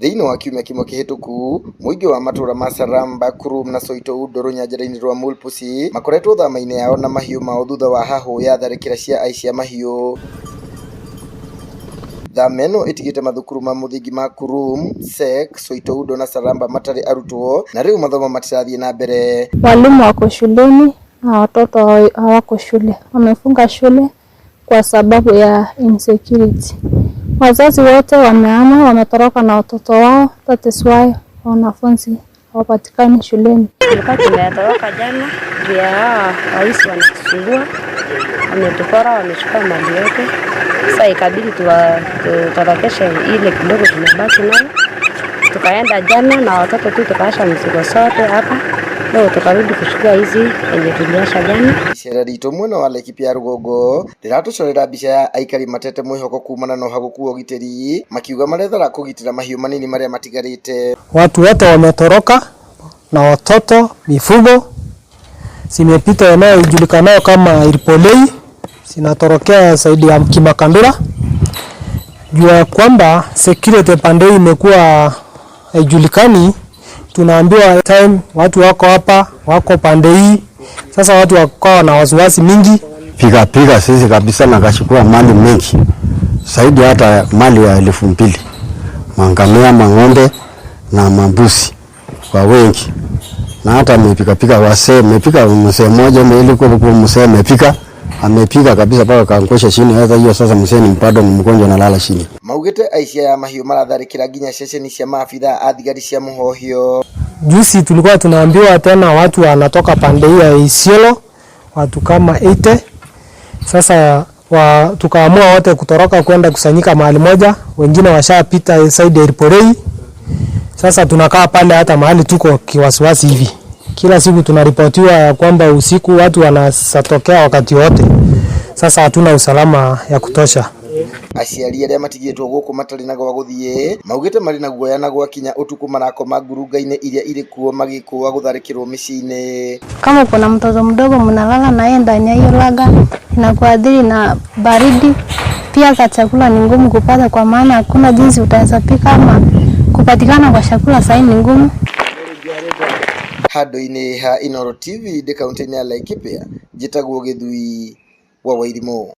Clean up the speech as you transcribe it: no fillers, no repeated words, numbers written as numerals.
Thiini wa kiumia kimwe kihituku muingi wa matura ma Saramba, Kurum na Soito Undo runyanjara-ini rwa Mulpusi makoretwo thama-ini yao na mahiu mao thutha wa hahu ya tharikira cia aici a mahiu. Thama ino itigite mathukuru ma muthingi ma Kurum, Sek, Soito Undo na Saramba matari arutwo na riu mathomo matirathie na mbere. Walimu wako shuleni na watoto hawako shule. Wamefunga shule kwa sababu ya insecurity. Wazazi wote wamehama, wametoroka na watoto wao. That is why wanafunzi hawapatikani shuleni. Tulikuwa tumetoroka jana juu ya waizi wanatusumbua, wametupora, wamechukua mali yote. Sasa ikabidi tutorokeshe ile kidogo tumebaki nayo. Tukaenda jana na watoto tu tukaasha mzigo sote hapa. Leo tukarudi kuchukua hizi yenye tuliasha jana. Icera ritu mwena wa Laikipia ya Rugongo riratucorera mbica ya aikari matete mwihoko kumana na uhaguku wa ugitiri, makiuga marethara kugitira mahiu manini maria matigarite. Watu wote wametoroka na watoto, mifugo zimepita eneo ijulikanayo kama Iripolei, zinatorokea zaidi ya Kimakandura. Jua kwamba security pande imekuwa haijulikani. Tunaambiwa time watu wako hapa, wako pande hii. Sasa watu wako na wasiwasi mingi. Piga sisi kabisa na kachukua mali mengi. Zaidi hata mali ya 2,000. Mangamia, mang'ombe na mambusi kwa wengi. Na hata amepiga wasee, amepiga mzee mmoja mbele kwa mzee amepiga kabisa paka kaangusha chini. Hata hiyo sasa mzee ni bado mgonjwa na lala chini. Maugite aici ya mahiu maratharikira nginya ceceni cia maabitha a thigari cia muhohio. Juzi tulikuwa tunaambiwa tena watu wanatoka pande hii ya Isiolo, watu kama 80. Sasa tukaamua wote kutoroka kwenda kusanyika mahali moja, wengine washapita side ya Iripolei. Sasa tunakaa pale hata mahali tuko kiwasiwasi hivi. Kila siku tunaripotiwa kwamba usiku watu wanasatokea wakati wote. Sasa hatuna usalama ya kutosha. Aciari aria matigitwo guku matari na gwa guthie maugite mari na guoya na gwakinya utuku marakoma ngurunga-ini iria iri kuo magikuwa gutharikirwo micii-ini. Kama kuna mtoto mdogo mnalala na yeye ndani ya hiyo laga, inakuadhiri na baridi. Pia chakula ni ngumu kupata kwa maana hakuna jinsi utaweza pika ama kupatikana kwa chakula sasa ni ngumu. Hado-ini ha Inooro TV de kaunti ya Laikipia, Jitagwo Githui wa Wairimu.